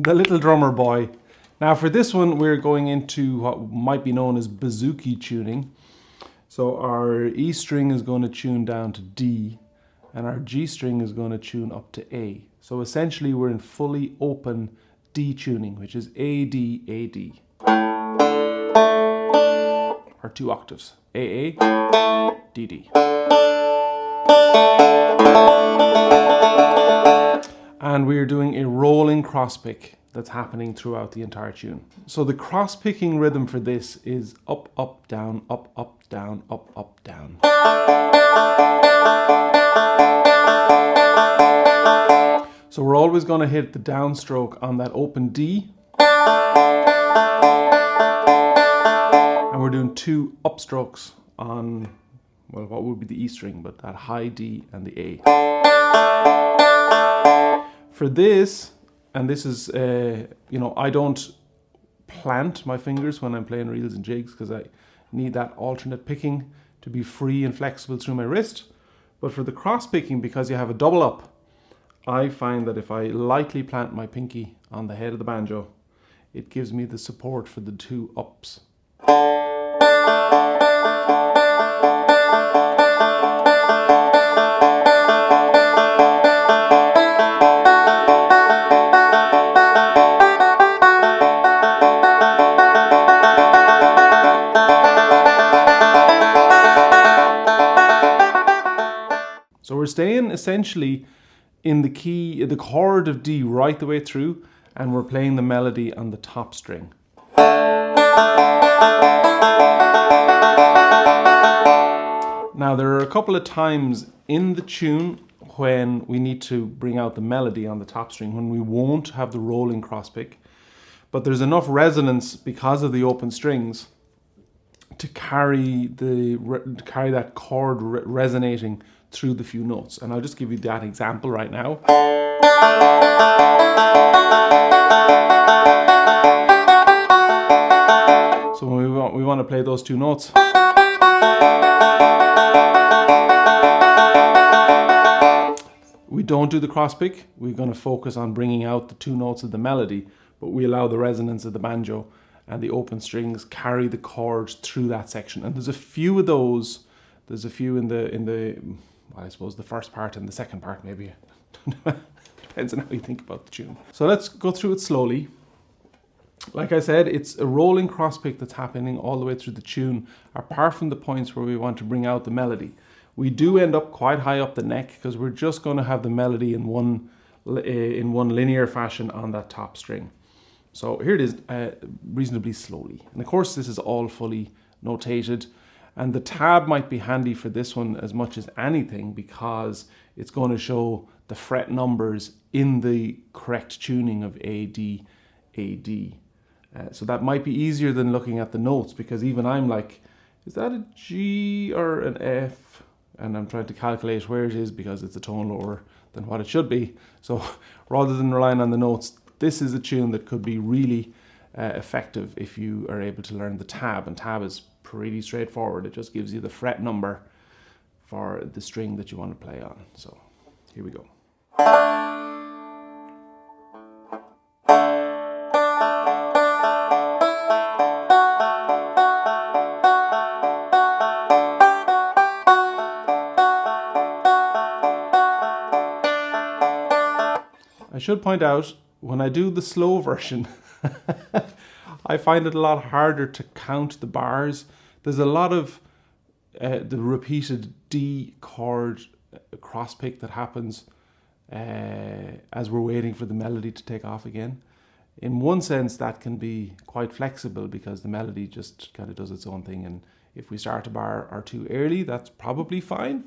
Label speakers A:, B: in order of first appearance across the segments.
A: The Little Drummer Boy. Now for this one, we're going into what might be known as bouzouki tuning. So our E string is going to tune down to D, and our G string is going to tune up to A. So essentially we're in fully open D tuning, which is A, D, A, D. Or 2 octaves. A, A, D, D. And we're doing a rolling cross pick that's happening throughout the entire tune. So the cross picking rhythm for this is up, up, down, up, up, down, up, up, down. So we're always going to hit the downstroke on that open D. And we're doing 2 upstrokes on, well, what would be the E string, but that high D and the A. For this, and this is, you know, I don't plant my fingers when I'm playing reels and jigs because I need that alternate picking to be free and flexible through my wrist. But for the cross picking, because you have a double up, I find that if I lightly plant my pinky on the head of the banjo, it gives me the support for the 2 ups. So we're staying essentially in the key, the chord of D right the way through, and we're playing the melody on the top string. Now there are a couple of times in the tune when we need to bring out the melody on the top string, when we won't have the rolling cross pick, but there's enough resonance because of the open strings to carry that chord resonating through the few notes. And I'll just give you that example right now. So when we want to play those 2 notes. We don't do the cross pick. We're going to focus on bringing out the 2 notes of the melody, but we allow the resonance of the banjo and the open strings carry the chords through that section. And there's a few of those. There's a few in the well, I suppose the first part and the second part maybe. Depends on how you think about the tune. So let's go through it slowly. Like I said, it's a rolling cross pick that's happening all the way through the tune, apart from the points where we want to bring out the melody. We do end up quite high up the neck because we're just going to have the melody in one linear fashion on that top string. So here it is, reasonably slowly. And of course this is all fully notated, and the tab might be handy for this one as much as anything because it's going to show the fret numbers in the correct tuning of A, D, A, D. So that might be easier than looking at the notes, because even I'm like, is that a G or an F? And I'm trying to calculate where it is because it's a tone lower than what it should be. So rather than relying on the notes, this is a tune that could be really effective if you are able to learn the tab. And tab is pretty straightforward. It just gives you the fret number for the string that you want to play on. So here we go. I should point out, when I do the slow version, I find it a lot harder to count the bars. There's a lot of the repeated D chord cross pick that happens as we're waiting for the melody to take off again. In one sense, that can be quite flexible because the melody just kind of does its own thing, and if we start a bar or 2 early, that's probably fine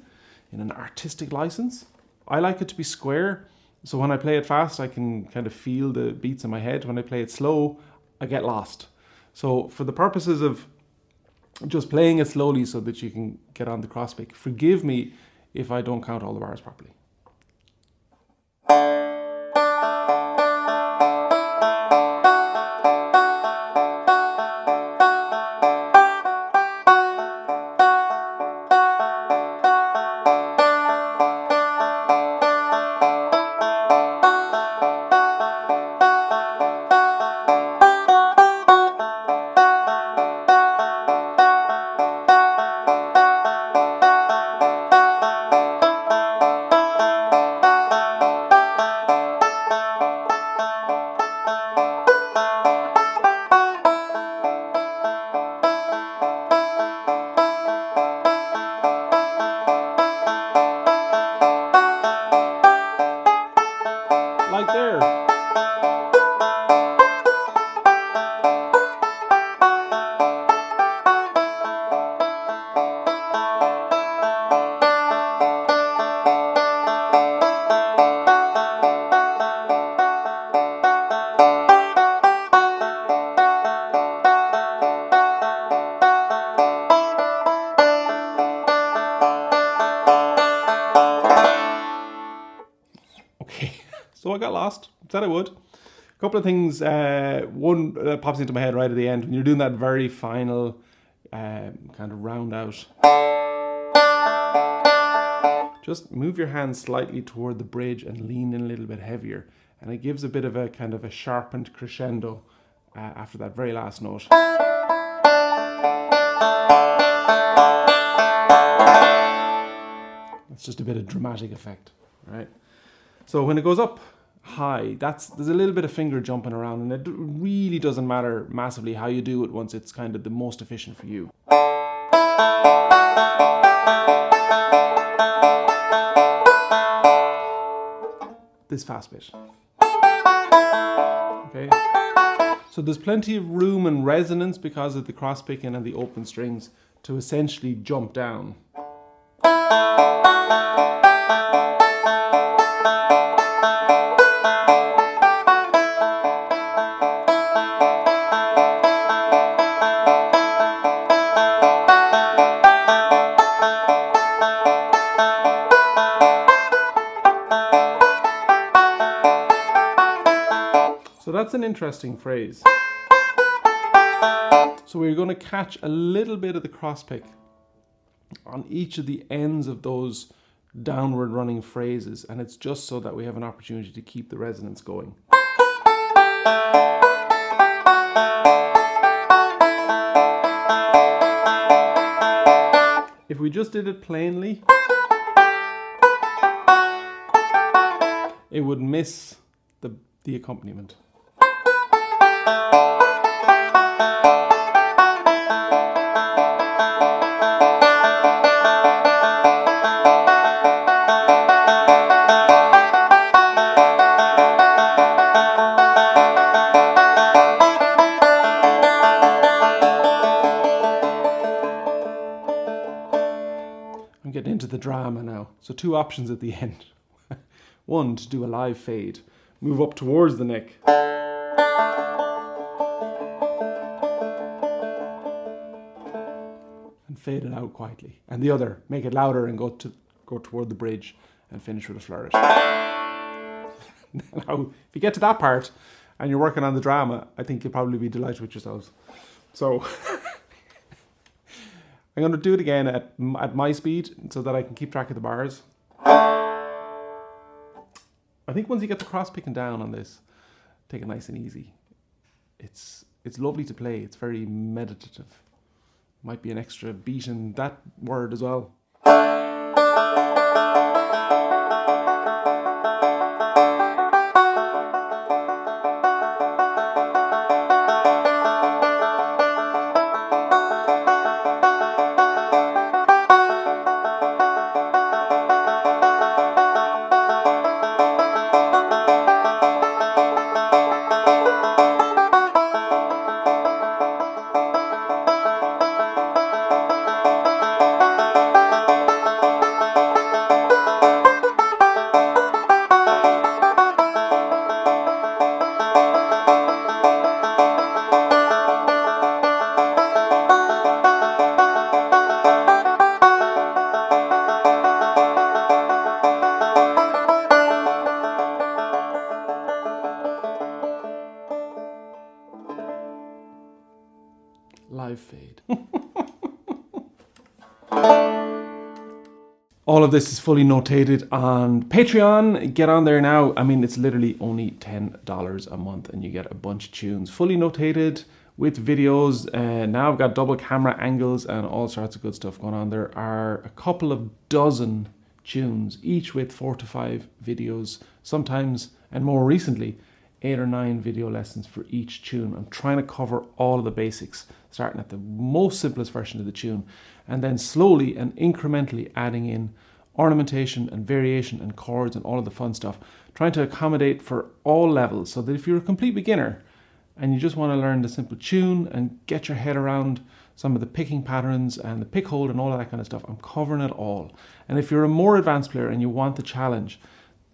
A: in an artistic license. I like it to be square, so when I play it fast, I can kind of feel the beats in my head. When I play it slow, I get lost. So for the purposes of just playing it slowly so that you can get on the cross pick, forgive me if I don't count all the bars properly. So I got lost. Said I would. A couple of things. One that pops into my head right at the end. When you're doing that very final kind of round out, just move your hand slightly toward the bridge and lean in a little bit heavier. And it gives a bit of a kind of a sharpened crescendo after that very last note. It's just a bit of dramatic effect, right? So when it goes up high, there's a little bit of finger jumping around, and it really doesn't matter massively how you do it once it's kind of the most efficient for you. This fast bit. Okay. So there's plenty of room and resonance because of the cross picking and the open strings to essentially jump down. So that's an interesting phrase. So we're going to catch a little bit of the cross pick on each of the ends of those downward running phrases, and it's just so that we have an opportunity to keep the resonance going. If we just did it plainly, it would miss the accompaniment. I'm getting into the drama now. So two options at the end. One, to do a live fade. Move up towards the neck. And fade it out quietly. And the other, make it louder and go toward the bridge and finish with a flourish. Now, if you get to that part and you're working on the drama, I think you'll probably be delighted with yourselves. So I'm going to do it again at my speed so that I can keep track of the bars. I think once you get the cross picking down on this, take it nice and easy. It's lovely to play. It's very meditative. Might be an extra beat in that word as well. Live fade. All of this is fully notated on Patreon. Get on there now. I mean, it's literally only $10 a month and you get a bunch of tunes fully notated with videos. Now I've got double camera angles and all sorts of good stuff going on. There are a couple of dozen tunes, each with 4 to 5 videos, sometimes, and more recently, 8 or 9 video lessons for each tune. I'm trying to cover all of the basics, starting at the most simplest version of the tune, and then slowly and incrementally adding in ornamentation and variation and chords and all of the fun stuff, trying to accommodate for all levels, so that if you're a complete beginner and you just want to learn the simple tune and get your head around some of the picking patterns and the pick hold and all of that kind of stuff, I'm covering it all. And if you're a more advanced player and you want the challenge,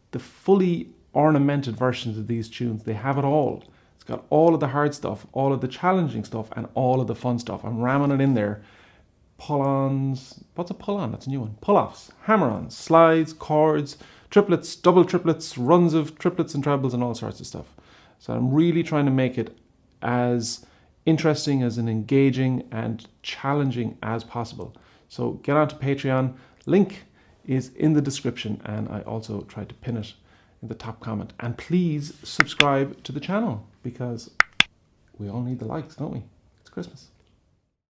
A: the fully ornamented versions of these tunes, they have it all. It's got all of the hard stuff, all of the challenging stuff, and all of the fun stuff. I'm ramming it in there. Pull-ons, what's a pull-on? That's a new one. Pull-offs, hammer-ons, slides, chords, triplets, double triplets, runs of triplets and trebles and all sorts of stuff. So I'm really trying to make it as interesting, as engaging and challenging as possible. So get onto Patreon. Link is in the description, and I also tried to pin it in the top comment. And please subscribe to the channel, because we all need the likes, don't we? It's Christmas.